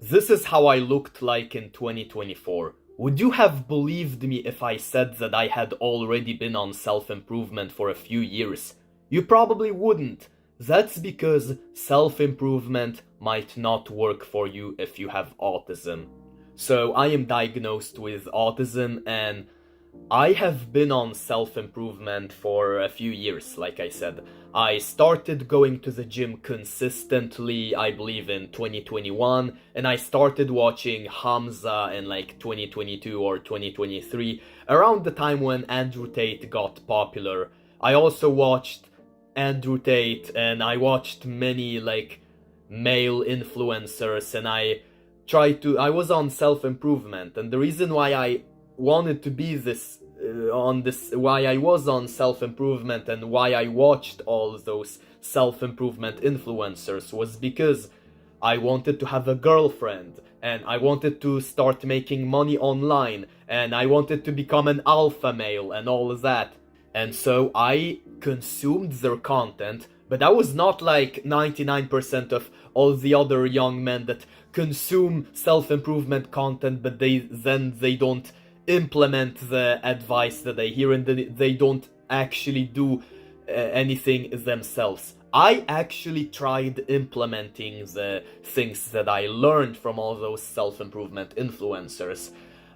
This is how I looked like in 2024. Would you have believed me if I said that I had already been on self-improvement for a few years? You probably wouldn't. That's because self-improvement might not work for you if you have autism. So I am diagnosed with autism and I have been on self-improvement for a few years, like I said. I started going to the gym consistently, I believe in 2021, and I started watching Hamza in like 2022 or 2023, around the time when Andrew Tate got popular. I also watched Andrew Tate and I watched many like male influencers and I was on self-improvement, and the reason why I wanted to be why I was on self-improvement and why I watched all those self-improvement influencers was because I wanted to have a girlfriend and I wanted to start making money online and I wanted to become an alpha male and all of that. And so I consumed their content, but I was not like 99% of all the other young men that consume self-improvement content, but they don't implement the advice that they hear and they don't actually do anything themselves. I actually tried implementing the things that I learned from all those self-improvement influencers.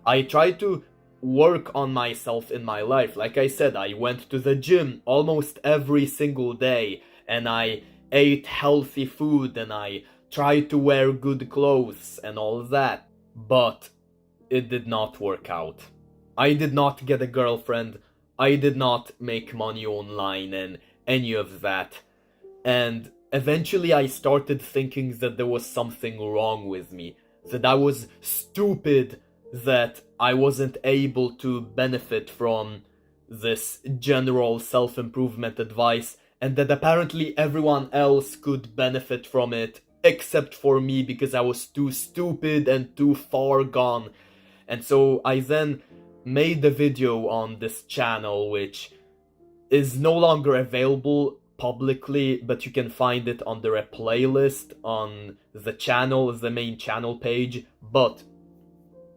I tried to work on myself in my life. Like I said, I went to the gym almost every single day and I ate healthy food and I tried to wear good clothes and all that. But it did not work out. I did not get a girlfriend, I did not make money online and any of that. And eventually I started thinking that there was something wrong with me, that I was stupid, that I wasn't able to benefit from this general self-improvement advice, and that apparently everyone else could benefit from it except for me because I was too stupid and too far gone. And so I then made a video on this channel, which is no longer available publicly, but you can find it under a playlist on the channel, the main channel page. But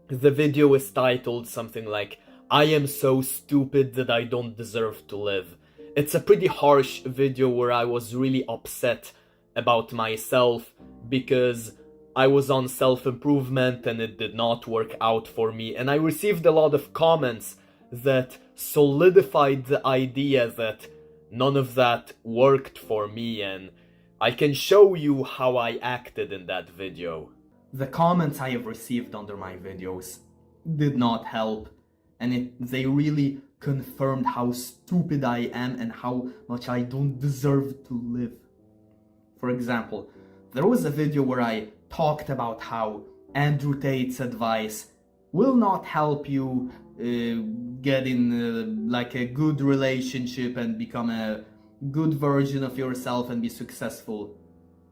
the video is titled something like, "I am so stupid that I don't deserve to live." It's a pretty harsh video where I was really upset about myself because I was on self-improvement and it did not work out for me, and I received a lot of comments that solidified the idea that none of that worked for me, and I can show you how I acted in that video. The comments I have received under my videos did not help, and they really confirmed how stupid I am and how much I don't deserve to live. For example, there was a video where I talked about how Andrew Tate's advice will not help you get in like a good relationship and become a good version of yourself and be successful.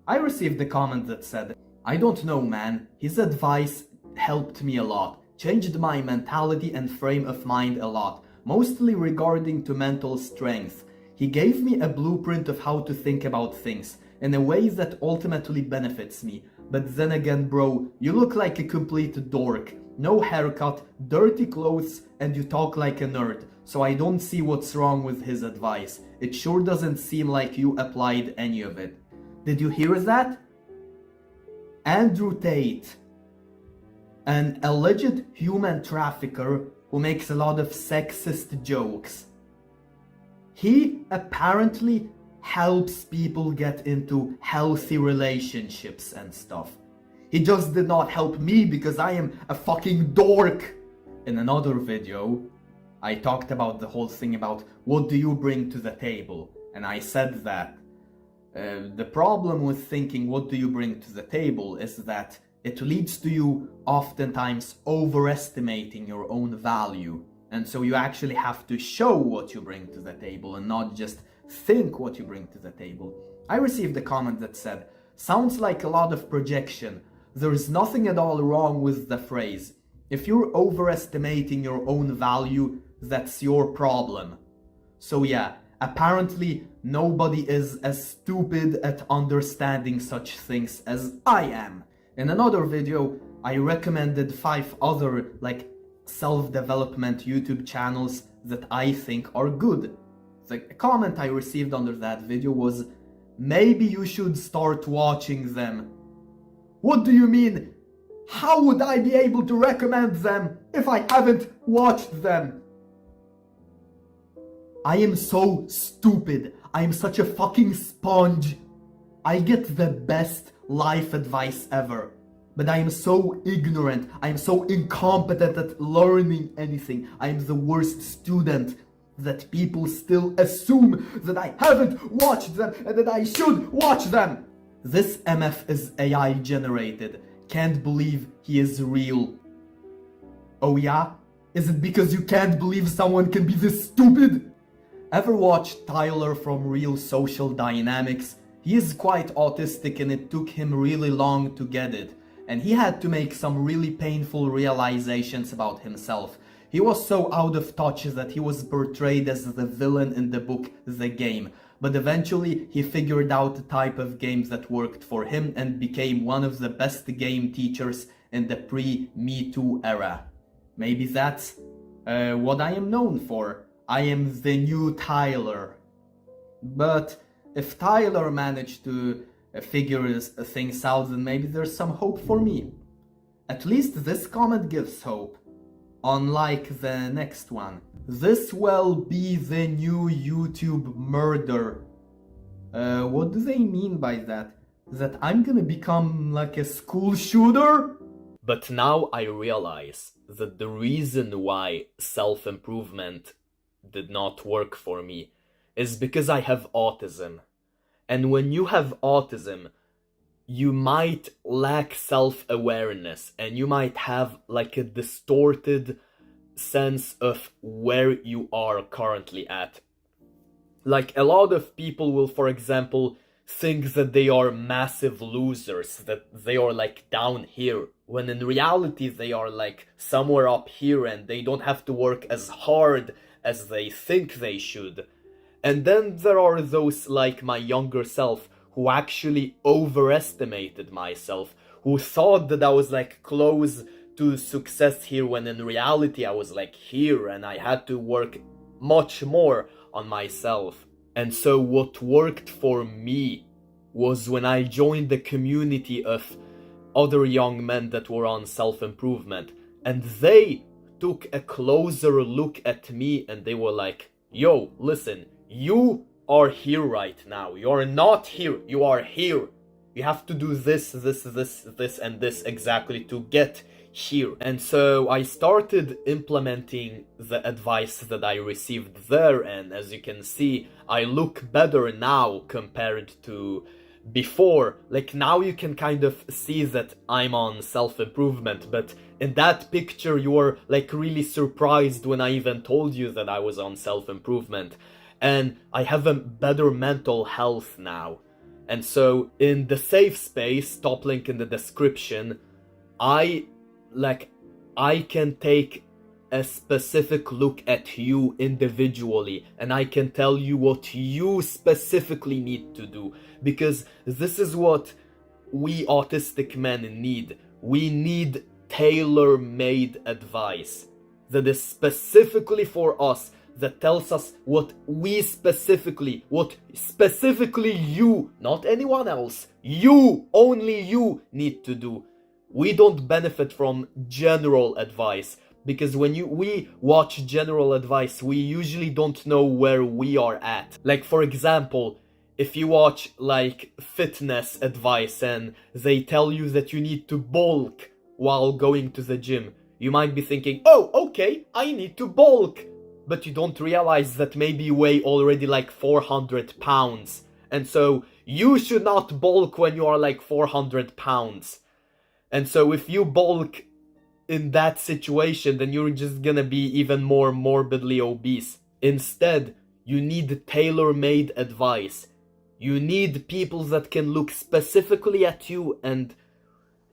I received a comment that said, "I don't know, man, his advice helped me a lot, changed my mentality and frame of mind a lot, mostly regarding to mental strength. He gave me a blueprint of how to think about things in a way that ultimately benefits me. But then again, bro, you look like a complete dork. No haircut, dirty clothes, and you talk like a nerd. So I don't see what's wrong with his advice. It sure doesn't seem like you applied any of it." Did you hear that? Andrew Tate, an alleged human trafficker who makes a lot of sexist jokes. He apparently helps people get into healthy relationships and stuff. He just did not help me because I am a fucking dork. In another video, I talked about the whole thing about what do you bring to the table, and I said that the problem with thinking what do you bring to the table is that it leads to you oftentimes overestimating your own value, and so you actually have to show what you bring to the table and not just think what you bring to the table. I received a comment that said, "Sounds like a lot of projection. There is nothing at all wrong with the phrase. If you're overestimating your own value, that's your problem." So yeah, apparently nobody is as stupid at understanding such things as I am. In another video, I recommended 5 other self-development YouTube channels that I think are good. The comment I received under that video was, maybe you should start watching them. What do you mean? How would I be able to recommend them if I haven't watched them? I am so stupid. I am such a fucking sponge. I get the best life advice ever. But I am so ignorant. I am so incompetent at learning anything. I am the worst student that people still assume that I haven't watched them and that I should watch them. This MF is AI generated. Can't believe he is real. Oh yeah? Is it because you can't believe someone can be this stupid? Ever watched Tyler from Real Social Dynamics? He is quite autistic and it took him really long to get it. And he had to make some really painful realizations about himself. He was so out of touch that he was portrayed as the villain in the book The Game. But eventually he figured out the type of games that worked for him and became one of the best game teachers in the pre-Me Too era. Maybe that's what I am known for. I am the new Tyler. But if Tyler managed to figure things out, then maybe there's some hope for me. At least this comment gives hope. Unlike the next one. This will be the new YouTube murder. What do they mean by that? That I'm gonna become like a school shooter? But now I realize that the reason why self-improvement did not work for me is because I have autism. And when you have autism, you might lack self-awareness and you might have like a distorted sense of where you are currently at. Like a lot of people will, for example, think that they are massive losers, that they are like down here, when in reality they are like somewhere up here and they don't have to work as hard as they think they should. And then there are those like my younger self who actually overestimated myself, who thought that I was like close to success here when in reality I was like here and I had to work much more on myself. And so what worked for me was when I joined the community of other young men that were on self-improvement, and they took a closer look at me and they were like, yo, listen, you are here right now. You are not here. You are here. You have to do this, and this exactly to get here. And so I started implementing the advice that I received there, and as you can see, I look better now compared to before. Like now you can kind of see that I'm on self-improvement, but in that picture you were like really surprised when I even told you that I was on self-improvement. And I have a better mental health now. And so in the safe space, top link in the description, I can take a specific look at you individually and I can tell you what you specifically need to do, because this is what we autistic men need. We need tailor-made advice that is specifically for us, that tells us what specifically you, not anyone else, you, only you need to do. We don't benefit from general advice, because when we watch general advice, we usually don't know where we are at. Like for example, if you watch like fitness advice and they tell you that you need to bulk while going to the gym, you might be thinking, oh, okay, I need to bulk. But you don't realize that maybe you weigh already like 400 pounds. And so you should not bulk when you are like 400 pounds. And so if you bulk in that situation, then you're just gonna be even more morbidly obese. Instead, you need tailor-made advice. You need people that can look specifically at you and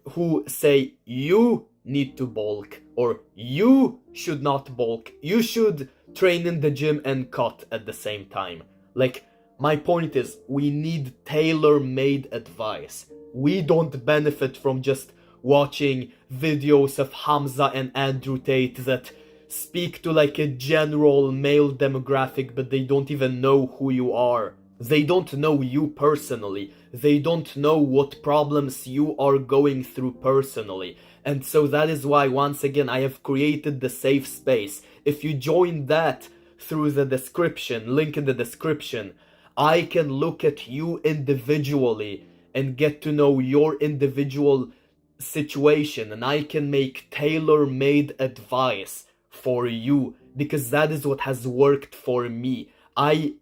who say you need to bulk, or you should not bulk, you should train in the gym and cut at the same time. Like My point is, we need tailor-made advice. We don't benefit from just watching videos of Hamza and Andrew Tate that speak to like a general male demographic, but they don't even know who you are. They don't know you personally. They don't know what problems you are going through personally. And so that is why, once again, I have created the safe space. If you join that through the description, link in the description, I can look at you individually and get to know your individual situation, and I can make tailor-made advice for you, because that is what has worked for me. I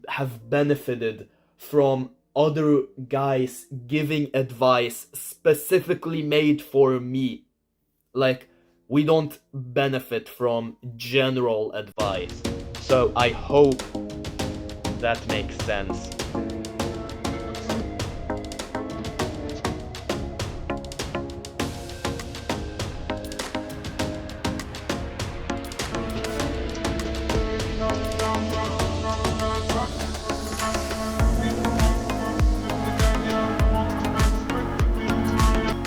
have benefited from other guys giving advice specifically made for me. Like, we don't benefit from general advice. So I hope that makes sense.